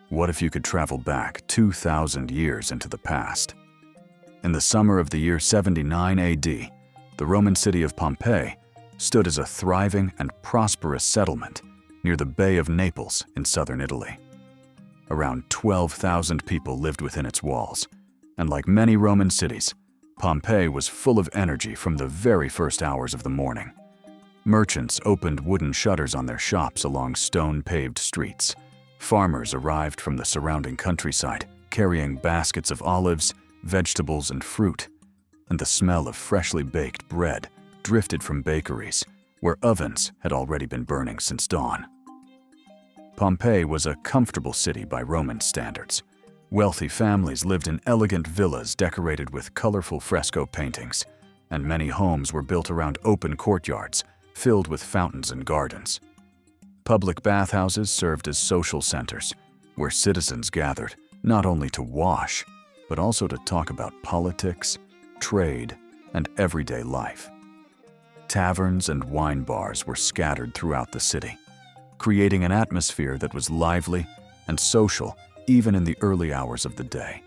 What if you could travel back 2,000 years into the past? In the summer of the year 79 AD, the Roman city of Pompeii stood as a thriving and prosperous settlement near the Bay of Naples in southern Italy. Around 12,000 people lived within its walls, and like many Roman cities, Pompeii was full of energy from the very first hours of the morning. Merchants opened wooden shutters on their shops along stone-paved streets. Farmers arrived from the surrounding countryside, carrying baskets of olives, vegetables, and fruit, and the smell of freshly baked bread drifted from bakeries, where ovens had already been burning since dawn. Pompeii was a comfortable city by Roman standards. Wealthy families lived in elegant villas decorated with colorful fresco paintings, and many homes were built around open courtyards filled with fountains and gardens. Public bathhouses served as social centers, where citizens gathered not only to wash, but also to talk about politics, trade, and everyday life. Taverns and wine bars were scattered throughout the city, creating an atmosphere that was lively and social even in the early hours of the day.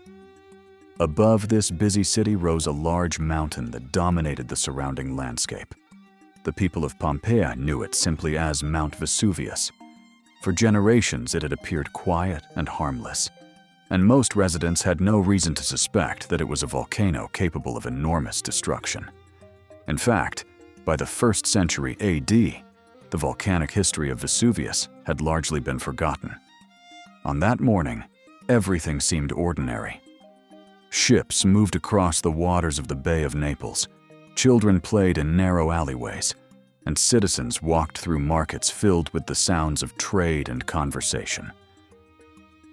Above this busy city rose a large mountain that dominated the surrounding landscape. The people of Pompeii knew it simply as Mount Vesuvius. For generations, it had appeared quiet and harmless, and most residents had no reason to suspect that it was a volcano capable of enormous destruction. In fact, by the 1st century AD, the volcanic history of Vesuvius had largely been forgotten. On that morning, everything seemed ordinary. Ships moved across the waters of the Bay of Naples, children played in narrow alleyways, and citizens walked through markets filled with the sounds of trade and conversation.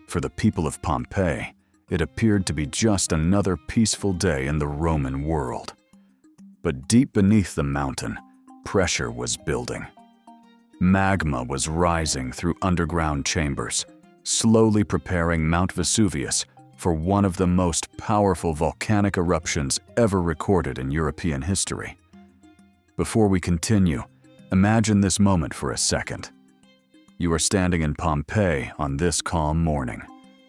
For the people of Pompeii, it appeared to be just another peaceful day in the Roman world. But deep beneath the mountain, pressure was building. Magma was rising through underground chambers, slowly preparing Mount Vesuvius for one of the most powerful volcanic eruptions ever recorded in European history. Before we continue, imagine this moment for a second. You are standing in Pompeii on this calm morning,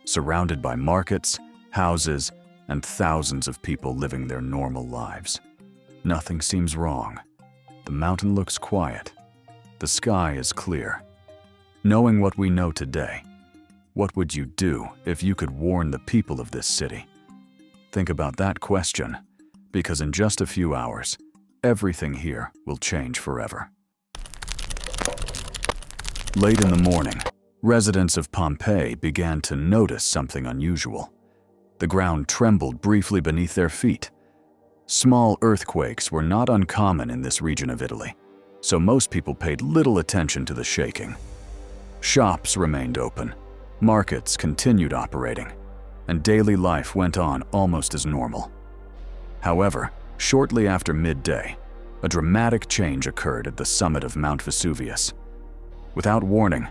surrounded by markets, houses, and thousands of people living their normal lives. Nothing seems wrong. The mountain looks quiet. The sky is clear. Knowing what we know today, what would you do if you could warn the people of this city? Think about that question, because in just a few hours, everything here will change forever. Late in the morning, residents of Pompeii began to notice something unusual. The ground trembled briefly beneath their feet. Small earthquakes were not uncommon in this region of Italy, so most people paid little attention to the shaking. Shops remained open, markets continued operating, and daily life went on almost as normal. However, shortly after midday, a dramatic change occurred at the summit of Mount Vesuvius. Without warning,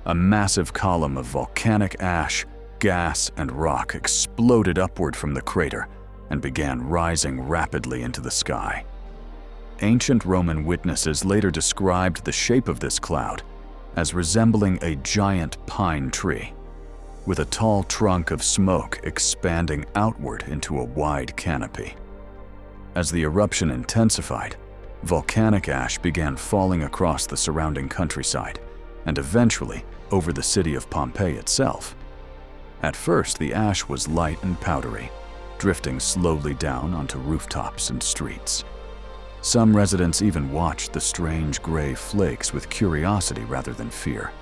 a massive column of volcanic ash, gas, and rock exploded upward from the crater and began rising rapidly into the sky. Ancient Roman witnesses later described the shape of this cloud as resembling a giant pine tree, with a tall trunk of smoke expanding outward into a wide canopy. As the eruption intensified, volcanic ash began falling across the surrounding countryside and eventually over the city of Pompeii itself. At first, the ash was light and powdery, drifting slowly down onto rooftops and streets. Some residents even watched the strange gray flakes with curiosity rather than fear.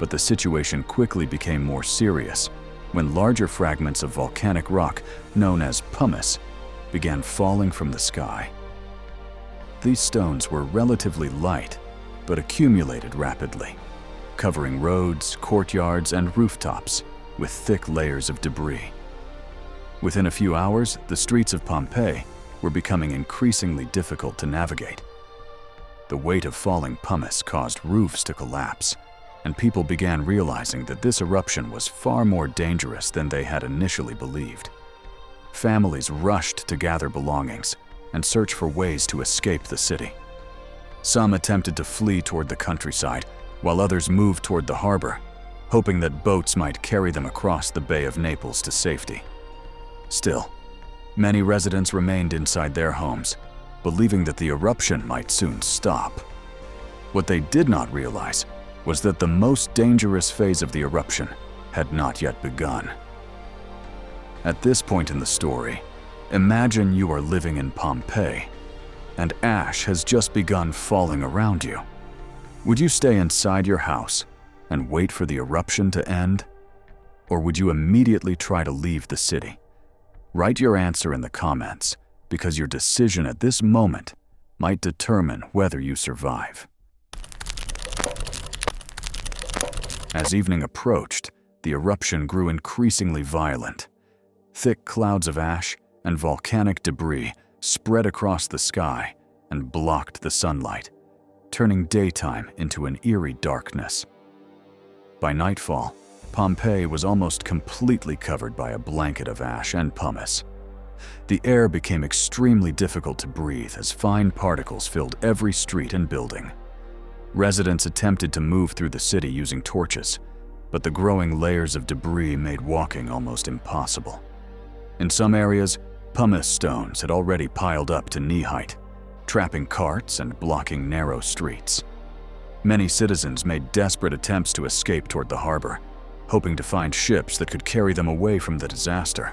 But the situation quickly became more serious when larger fragments of volcanic rock, known as pumice, began falling from the sky. These stones were relatively light, but accumulated rapidly, covering roads, courtyards, and rooftops with thick layers of debris. Within a few hours, the streets of Pompeii were becoming increasingly difficult to navigate. The weight of falling pumice caused roofs to collapse, and people began realizing that this eruption was far more dangerous than they had initially believed. Families rushed to gather belongings and search for ways to escape the city. Some attempted to flee toward the countryside, while others moved toward the harbor, hoping that boats might carry them across the Bay of Naples to safety. Still, many residents remained inside their homes, believing that the eruption might soon stop. What they did not realize was that the most dangerous phase of the eruption had not yet begun. At this point in the story, imagine you are living in Pompeii, and ash has just begun falling around you. Would you stay inside your house and wait for the eruption to end? Or would you immediately try to leave the city? Write your answer in the comments, because your decision at this moment might determine whether you survive. As evening approached, the eruption grew increasingly violent. Thick clouds of ash and volcanic debris spread across the sky and blocked the sunlight, turning daytime into an eerie darkness. By nightfall, Pompeii was almost completely covered by a blanket of ash and pumice. The air became extremely difficult to breathe as fine particles filled every street and building. Residents attempted to move through the city using torches, but the growing layers of debris made walking almost impossible. In some areas, pumice stones had already piled up to knee-height, trapping carts and blocking narrow streets. Many citizens made desperate attempts to escape toward the harbor, hoping to find ships that could carry them away from the disaster.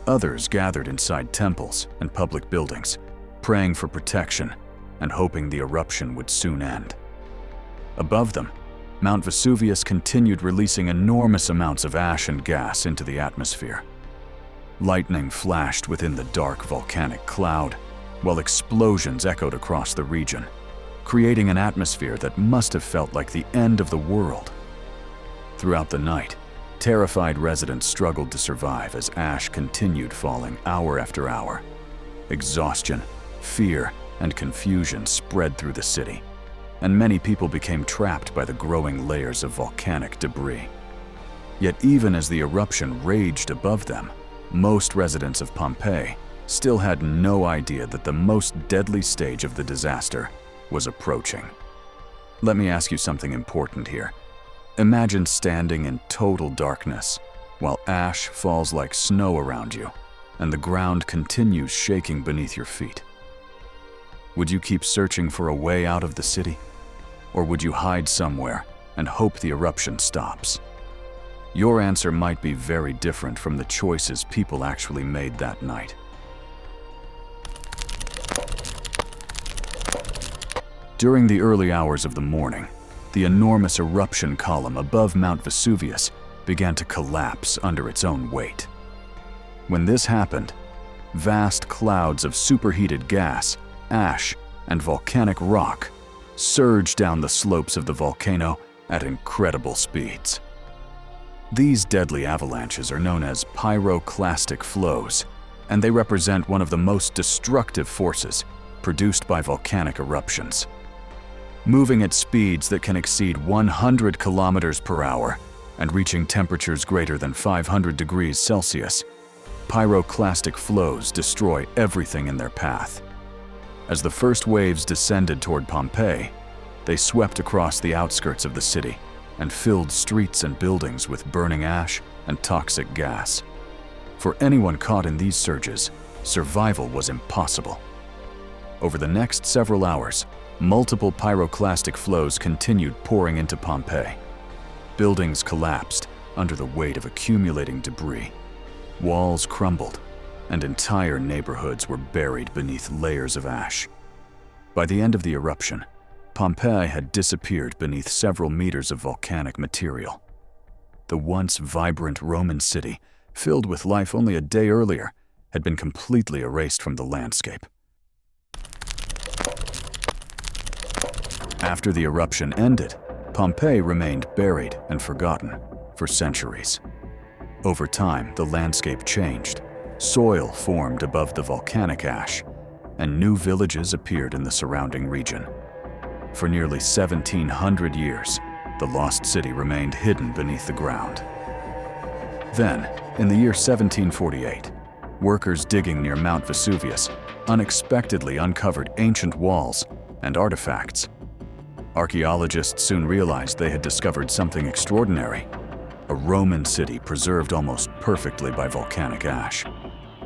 Others gathered inside temples and public buildings, praying for protection and hoping the eruption would soon end. Above them, Mount Vesuvius continued releasing enormous amounts of ash and gas into the atmosphere. Lightning flashed within the dark volcanic cloud, while explosions echoed across the region, creating an atmosphere that must have felt like the end of the world. Throughout the night, terrified residents struggled to survive as ash continued falling hour after hour. Exhaustion, fear, and confusion spread through the city, and many people became trapped by the growing layers of volcanic debris. Yet even as the eruption raged above them, most residents of Pompeii still had no idea that the most deadly stage of the disaster was approaching. Let me ask you something important here. Imagine standing in total darkness while ash falls like snow around you and the ground continues shaking beneath your feet. Would you keep searching for a way out of the city? Or would you hide somewhere and hope the eruption stops? Your answer might be very different from the choices people actually made that night. During the early hours of the morning, the enormous eruption column above Mount Vesuvius began to collapse under its own weight. When this happened, vast clouds of superheated gas, ash, and volcanic rock surged down the slopes of the volcano at incredible speeds. These deadly avalanches are known as pyroclastic flows, and they represent one of the most destructive forces produced by volcanic eruptions. Moving at speeds that can exceed 100 kilometers per hour and reaching temperatures greater than 500 degrees Celsius, pyroclastic flows destroy everything in their path. As the first waves descended toward Pompeii, they swept across the outskirts of the city and filled streets and buildings with burning ash and toxic gas. For anyone caught in these surges, survival was impossible. Over the next several hours, multiple pyroclastic flows continued pouring into Pompeii. Buildings collapsed under the weight of accumulating debris. Walls crumbled, and entire neighborhoods were buried beneath layers of ash. By the end of the eruption, Pompeii had disappeared beneath several meters of volcanic material. The once vibrant Roman city, filled with life only a day earlier, had been completely erased from the landscape. After the eruption ended, Pompeii remained buried and forgotten for centuries. Over time, the landscape changed. Soil formed above the volcanic ash, and new villages appeared in the surrounding region. For nearly 1,700 years, the lost city remained hidden beneath the ground. Then, in the year 1748, workers digging near Mount Vesuvius unexpectedly uncovered ancient walls and artifacts. Archaeologists soon realized they had discovered something extraordinary: a Roman city preserved almost perfectly by volcanic ash.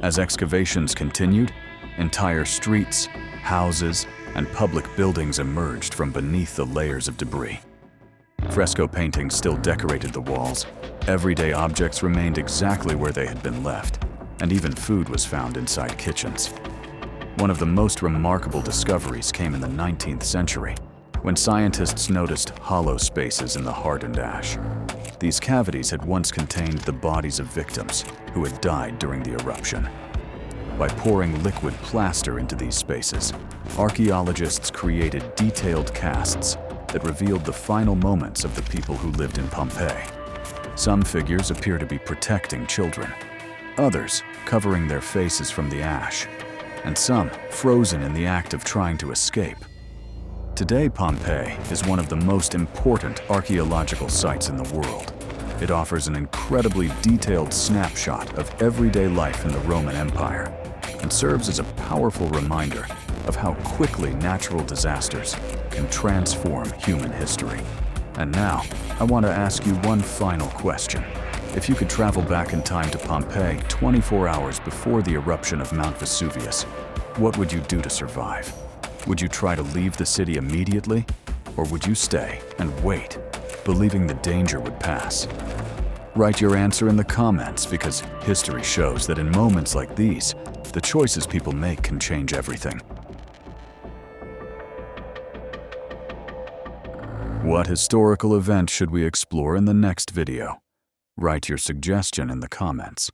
As excavations continued, entire streets, houses, and public buildings emerged from beneath the layers of debris. Fresco paintings still decorated the walls, everyday objects remained exactly where they had been left, and even food was found inside kitchens. One of the most remarkable discoveries came in the 19th century, when scientists noticed hollow spaces in the hardened ash. These cavities had once contained the bodies of victims who had died during the eruption. By pouring liquid plaster into these spaces, archaeologists created detailed casts that revealed the final moments of the people who lived in Pompeii. Some figures appear to be protecting children, others covering their faces from the ash, and some frozen in the act of trying to escape. Today, Pompeii is one of the most important archaeological sites in the world. It offers an incredibly detailed snapshot of everyday life in the Roman Empire and serves as a powerful reminder of how quickly natural disasters can transform human history. And now, I want to ask you one final question. If you could travel back in time to Pompeii 24 hours before the eruption of Mount Vesuvius, what would you do to survive? Would you try to leave the city immediately, or would you stay and wait, believing the danger would pass? Write your answer in the comments, because history shows that in moments like these, the choices people make can change everything. What historical event should we explore in the next video? Write your suggestion in the comments.